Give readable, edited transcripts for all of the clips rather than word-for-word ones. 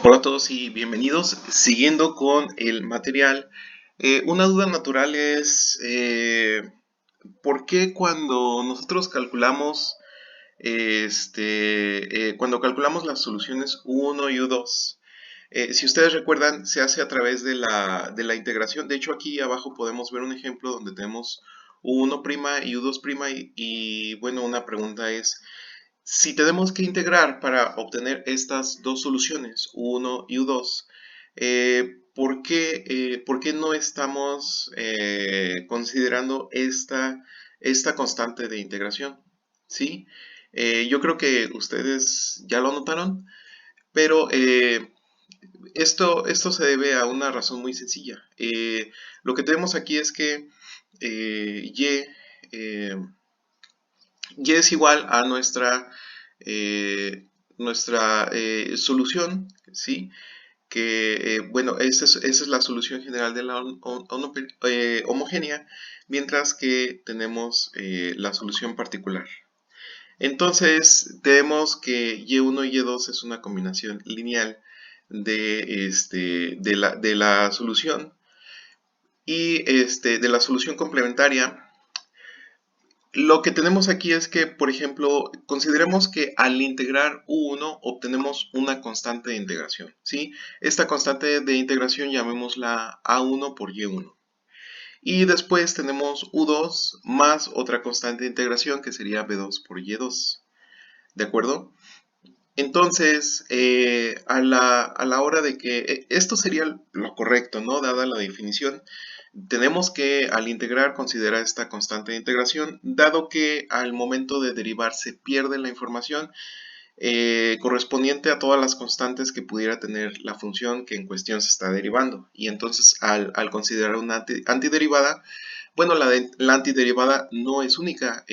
Hola a todos y bienvenidos. Siguiendo con el material, una duda natural es ¿por qué cuando nosotros calculamos cuando calculamos las soluciones U1 y U2, si ustedes recuerdan, se hace a través de la integración? De hecho, aquí abajo podemos ver un ejemplo donde tenemos U1' y U2', y bueno, una pregunta es, si tenemos que integrar para obtener estas dos soluciones, U1 y U2, por qué no estamos considerando esta constante de integración? ¿Sí? Yo creo que ustedes ya lo notaron, pero esto se debe a una razón muy sencilla. Lo que tenemos aquí es que eh, y es igual a nuestra solución, ¿sí? Que, bueno, esa es la solución general de la homogénea, mientras que tenemos la solución particular. Entonces, tenemos que Y1 y Y2 es una combinación lineal de la solución y de la solución complementaria. Lo que tenemos aquí es que, por ejemplo, consideremos que al integrar U1 obtenemos una constante de integración, ¿sí? Esta constante de integración llamémosla A1 por Y1. Y después tenemos U2 más otra constante de integración que sería B2 por Y2. ¿De acuerdo? Entonces, a la hora de que esto sería lo correcto, ¿no? Dada la definición, tenemos que al integrar considerar esta constante de integración, dado que al momento de derivar se pierde la información correspondiente a todas las constantes que pudiera tener la función que en cuestión se está derivando. Y entonces al considerar una antiderivada, bueno, la antiderivada no es única,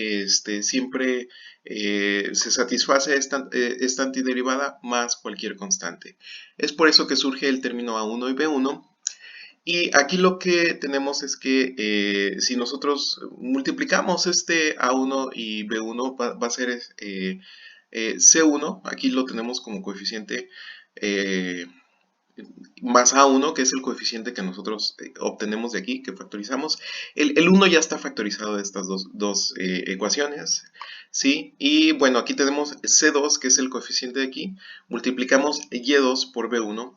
siempre se satisface esta antiderivada más cualquier constante. Es por eso que surge el término A1 y B1. Y aquí lo que tenemos es que si nosotros multiplicamos este A1 y B1 va a ser C1, aquí lo tenemos como coeficiente eh, más A1, que es el coeficiente que nosotros obtenemos de aquí, que factorizamos. El 1 ya está factorizado de estas dos ecuaciones, ¿sí? Y bueno, aquí tenemos C2, que es el coeficiente de aquí. Multiplicamos Y2 por B1,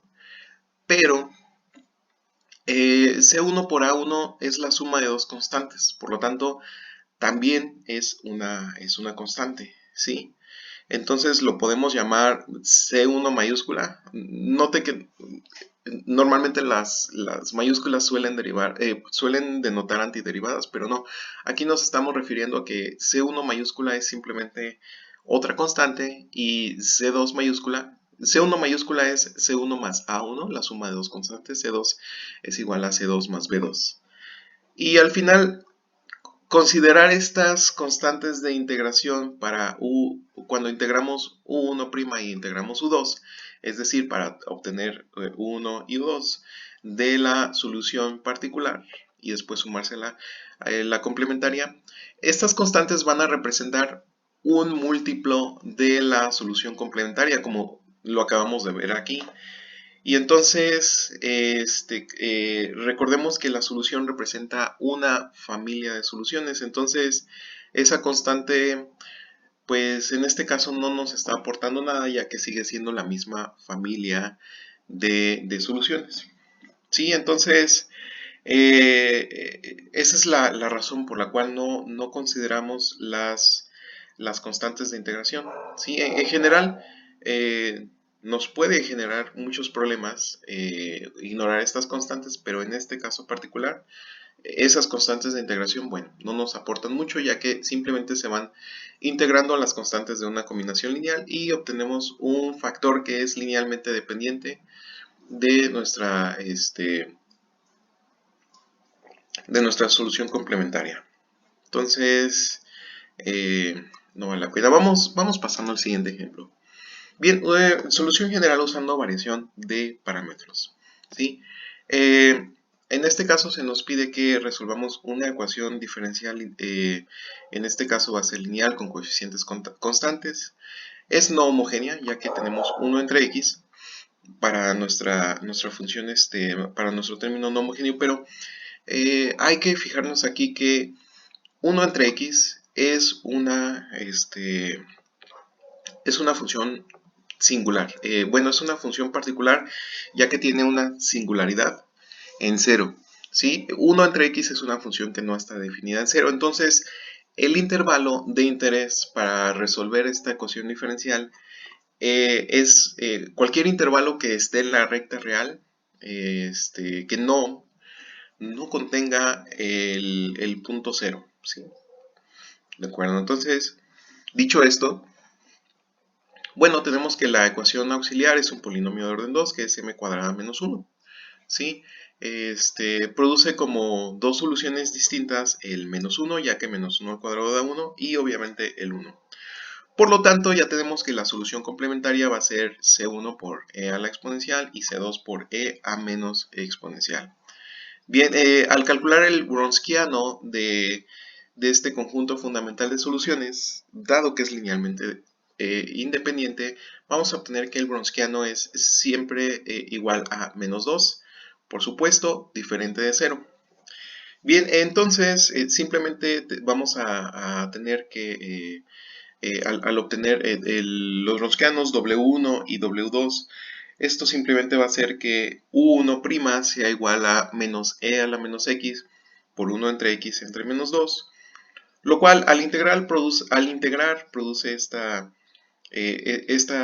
pero C1 por A1 es la suma de dos constantes, por lo tanto, también es una constante, ¿sí? Entonces lo podemos llamar C1 mayúscula. Note que normalmente las mayúsculas suelen denotar antiderivadas, pero no. Aquí nos estamos refiriendo a que C1 mayúscula es simplemente otra constante y C1 mayúscula es C1 más A1, la suma de dos constantes. C2 es igual a C2 más B2. Y al final, considerar estas constantes de integración para cuando integramos U1' y integramos U2, es decir, para obtener U1 y U2 de la solución particular y después sumársela a la complementaria, estas constantes van a representar un múltiplo de la solución complementaria, como lo acabamos de ver aquí. Y entonces, recordemos que la solución representa una familia de soluciones. Entonces, esa constante, pues en este caso no nos está aportando nada, ya que sigue siendo la misma familia de soluciones. Sí, entonces, esa es la razón por la cual no consideramos las constantes de integración. Sí, en general, nos puede generar muchos problemas ignorar estas constantes, pero en este caso particular, esas constantes de integración, bueno, no nos aportan mucho, ya que simplemente se van integrando a las constantes de una combinación lineal y obtenemos un factor que es linealmente dependiente de nuestra solución complementaria. Entonces, no vale la pena. Vamos pasando al siguiente ejemplo. Bien, solución general usando variación de parámetros, ¿sí? En este caso se nos pide que resolvamos una ecuación diferencial, en este caso va a ser lineal con coeficientes constantes. Es no homogénea, ya que tenemos 1 entre x, nuestra función, para nuestro término no homogéneo, pero hay que fijarnos aquí que 1 entre x es una función singular. Bueno, es una función particular ya que tiene una singularidad en 0. ¿Sí? 1 entre x es una función que no está definida en 0. Entonces, el intervalo de interés para resolver esta ecuación diferencial es cualquier intervalo que esté en la recta real, que no contenga el punto 0. ¿Sí? ¿De acuerdo? Entonces, dicho esto, bueno, tenemos que la ecuación auxiliar es un polinomio de orden 2, que es m cuadrada menos 1. ¿Sí? Produce como dos soluciones distintas el menos 1, ya que menos 1 al cuadrado da 1, y obviamente el 1. Por lo tanto, ya tenemos que la solución complementaria va a ser C1 por e a la exponencial y C2 por e a menos exponencial. Bien, al calcular el Wronskiano de este conjunto fundamental de soluciones, dado que es linealmente independiente, vamos a obtener que el Wronskiano es siempre igual a menos 2, por supuesto, diferente de 0. Bien, entonces simplemente vamos a tener que, al obtener los Wronskianos W1 y W2, esto simplemente va a hacer que U1' sea igual a menos e a la menos x por 1 entre x entre menos 2, lo cual al integrar produce esta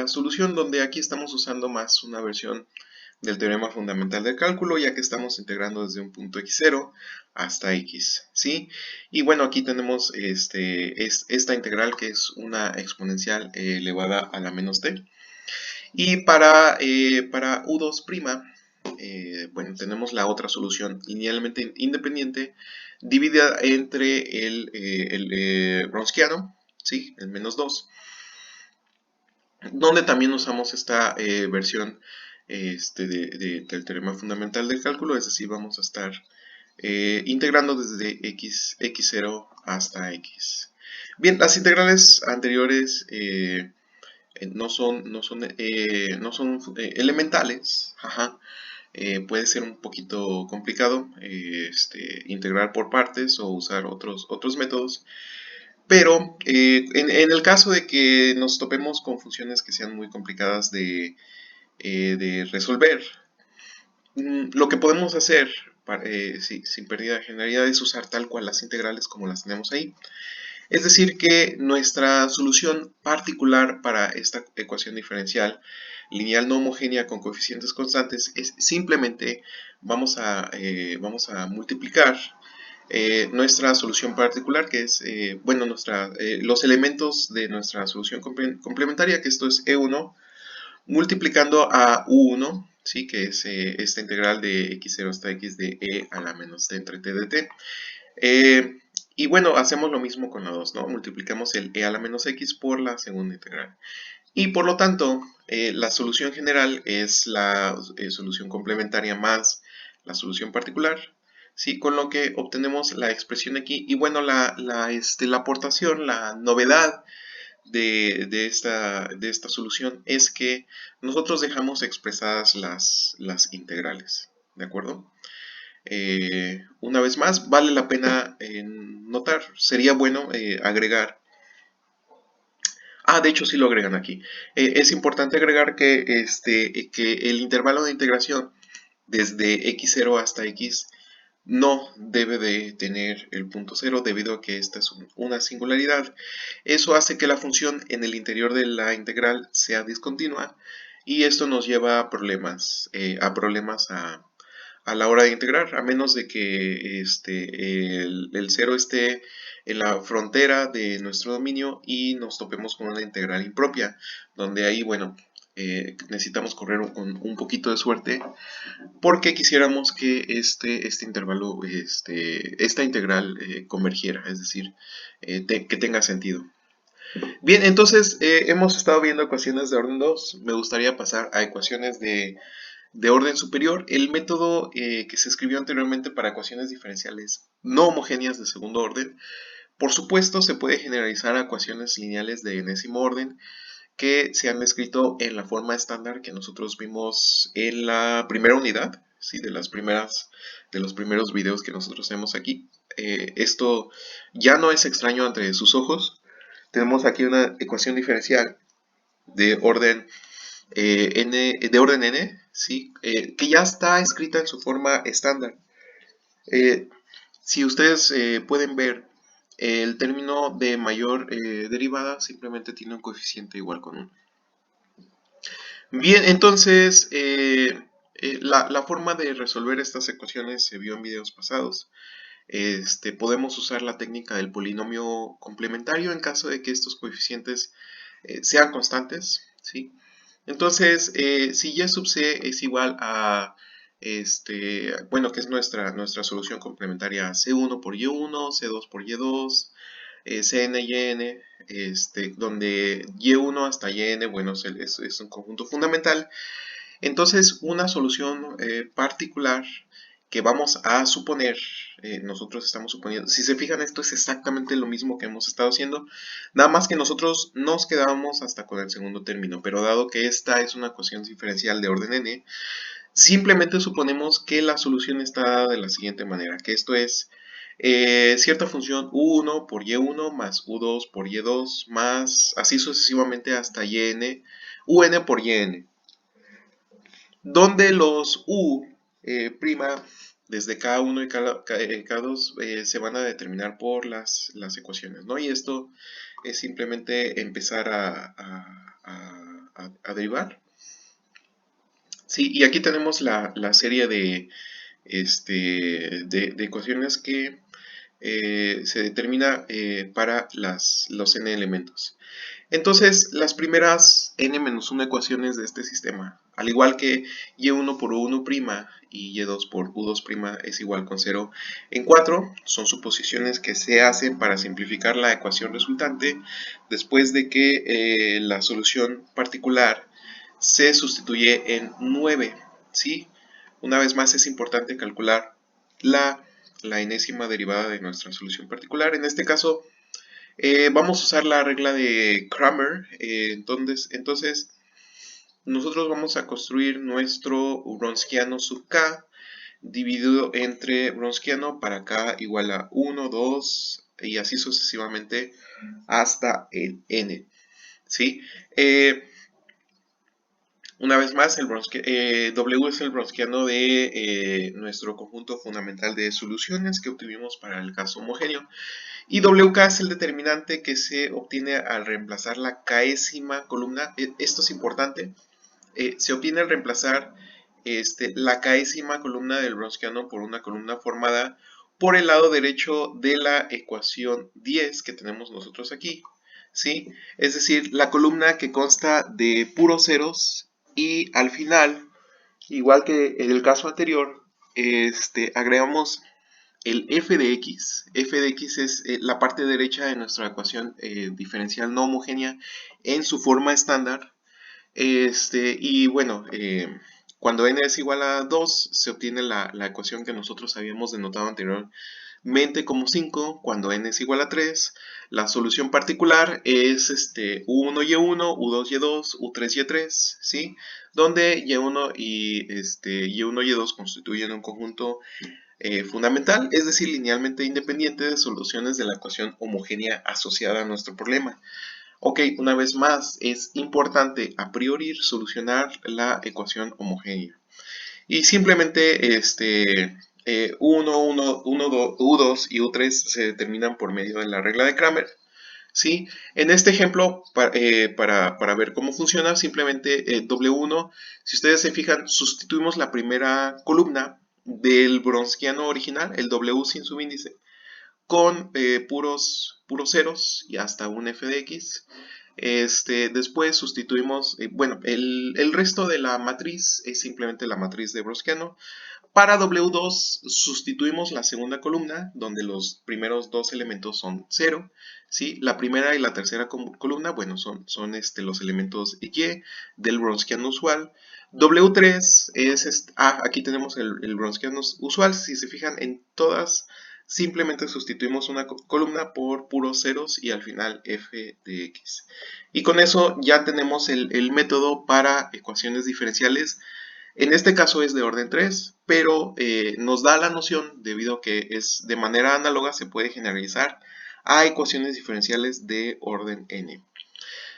solución, donde aquí estamos usando más una versión del teorema fundamental del cálculo, ya que estamos integrando desde un punto x0 hasta x, ¿sí? Y bueno, aquí tenemos esta integral, que es una exponencial elevada a la menos t. Y para U2', bueno, tenemos la otra solución linealmente independiente, dividida entre el Wronskiano, ¿sí? El menos 2, donde también usamos esta versión del teorema fundamental del cálculo, es decir, vamos a estar integrando desde x0 hasta x. Bien, las integrales anteriores no son elementales, puede ser un poquito complicado integrar por partes o usar otros métodos. Pero en el caso de que nos topemos con funciones que sean muy complicadas de resolver, lo que podemos hacer sin pérdida de generalidad es usar tal cual las integrales como las tenemos ahí. Es decir, que nuestra solución particular para esta ecuación diferencial lineal no homogénea con coeficientes constantes es simplemente vamos a multiplicar nuestra solución particular, que es, bueno, los elementos de nuestra solución complementaria, que esto es E1, multiplicando a U1, ¿sí? Que es esta integral de x0 hasta x de e a la menos t entre t de t. Y bueno, hacemos lo mismo con la 2, ¿no? Multiplicamos el e a la menos x por la segunda integral. Y por lo tanto, la solución general es la solución complementaria más la solución particular, ¿sí? Con lo que obtenemos la expresión aquí. Y bueno, la aportación, la novedad de esta solución es que nosotros dejamos expresadas las integrales, ¿de acuerdo? Una vez más, vale la pena notar, sería bueno agregar. De hecho sí lo agregan aquí. Es importante agregar que el intervalo de integración desde x0 hasta x no debe de tener el punto 0, debido a que esta es una singularidad. Eso hace que la función en el interior de la integral sea discontinua, y esto nos lleva a problemas, a la hora de integrar, a menos de que el 0 esté en la frontera de nuestro dominio y nos topemos con una integral impropia, donde ahí, bueno, necesitamos correr con un poquito de suerte, porque quisiéramos que este intervalo, esta integral convergiera, es decir, que tenga sentido. Bien, entonces hemos estado viendo ecuaciones de orden 2, me gustaría pasar a ecuaciones de orden superior. El método que se escribió anteriormente para ecuaciones diferenciales no homogéneas de segundo orden, por supuesto se puede generalizar a ecuaciones lineales de enésimo orden, que se han descrito en la forma estándar que nosotros vimos en la primera unidad, ¿sí? De los primeros videos que nosotros tenemos aquí. Esto ya no es extraño ante sus ojos. Tenemos aquí una ecuación diferencial de orden n, ¿sí? Que ya está escrita en su forma estándar. Si ustedes pueden ver, el término de mayor derivada simplemente tiene un coeficiente igual con 1. Bien, entonces la forma de resolver estas ecuaciones se vio en videos pasados. Podemos usar la técnica del polinomio complementario en caso de que estos coeficientes sean constantes, ¿sí? Entonces, si y sub c es igual a, bueno, que es nuestra solución complementaria c1 por y1, c2 por y2, cn y n, donde y1 hasta yn, bueno, es un conjunto fundamental. Entonces, una solución particular que vamos a suponer, nosotros estamos suponiendo, si se fijan, esto es exactamente lo mismo que hemos estado haciendo, nada más que nosotros nos quedábamos hasta con el segundo término, pero dado que esta es una ecuación diferencial de orden n, simplemente suponemos que la solución está dada de la siguiente manera, que esto es cierta función u1 por y1 más u2 por y2 más así sucesivamente hasta un por yn, donde los u' desde K1 y K2 se van a determinar por las ecuaciones, ¿no? Y esto es simplemente empezar a derivar. Sí, y aquí tenemos la serie de ecuaciones que se determina para los n elementos. Entonces, las primeras n-1 ecuaciones de este sistema, al igual que y1 por u1' y y2 por u2' es igual con 0 en 4, son suposiciones que se hacen para simplificar la ecuación resultante después de que la solución particular se sustituye en 9, ¿sí? Una vez más es importante calcular la enésima derivada de nuestra solución particular. En este caso, vamos a usar la regla de Cramer. Entonces, nosotros vamos a construir nuestro Wronskiano sub k dividido entre Wronskiano para k igual a 1, 2 y así sucesivamente hasta el n, ¿sí? Una vez más, W es el Wronskiano de nuestro conjunto fundamental de soluciones que obtuvimos para el caso homogéneo. Y WK es el determinante que se obtiene al reemplazar la késima columna. Esto es importante. Se obtiene al reemplazar la késima columna del Wronskiano por una columna formada por el lado derecho de la ecuación 10 que tenemos nosotros aquí, ¿sí? Es decir, la columna que consta de puros ceros y al final, igual que en el caso anterior, agregamos el f de x. F de x es la parte derecha de nuestra ecuación diferencial no homogénea en su forma estándar. Y bueno, cuando n es igual a 2, se obtiene la ecuación que nosotros habíamos denotado anteriormente como 5. Cuando n es igual a 3, la solución particular es u1 y1, u2 y2, u3 y3, ¿sí? Donde y1 y y1 y 2 constituyen un conjunto fundamental, es decir, linealmente independiente de soluciones de la ecuación homogénea asociada a nuestro problema. Ok, una vez más, es importante a priori solucionar la ecuación homogénea. Y simplemente U2 y U3 se determinan por medio de la regla de Cramer. ¿Sí? En este ejemplo, para ver cómo funciona, simplemente W1, si ustedes se fijan, sustituimos la primera columna del Wronskiano original, el W sin subíndice, con puros ceros y hasta un f de x. Después sustituimos, bueno, el resto de la matriz es simplemente la matriz de Wronskiano. Para W2 sustituimos la segunda columna, donde los primeros dos elementos son 0. ¿Sí? La primera y la tercera columna, bueno, son los elementos y del Wronskiano usual. W3 es, aquí tenemos el Wronskiano usual. Si se fijan, en todas simplemente sustituimos una columna por puros ceros y al final f de x. Y con eso ya tenemos el método para ecuaciones diferenciales. En este caso es de orden 3, pero nos da la noción, debido a que es de manera análoga, se puede generalizar a ecuaciones diferenciales de orden n.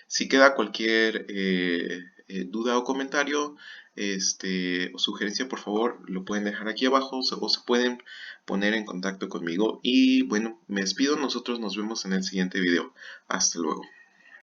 Si queda cualquier duda o comentario o sugerencia, por favor, lo pueden dejar aquí abajo o se pueden poner en contacto conmigo. Y bueno, me despido, nosotros nos vemos en el siguiente video. Hasta luego.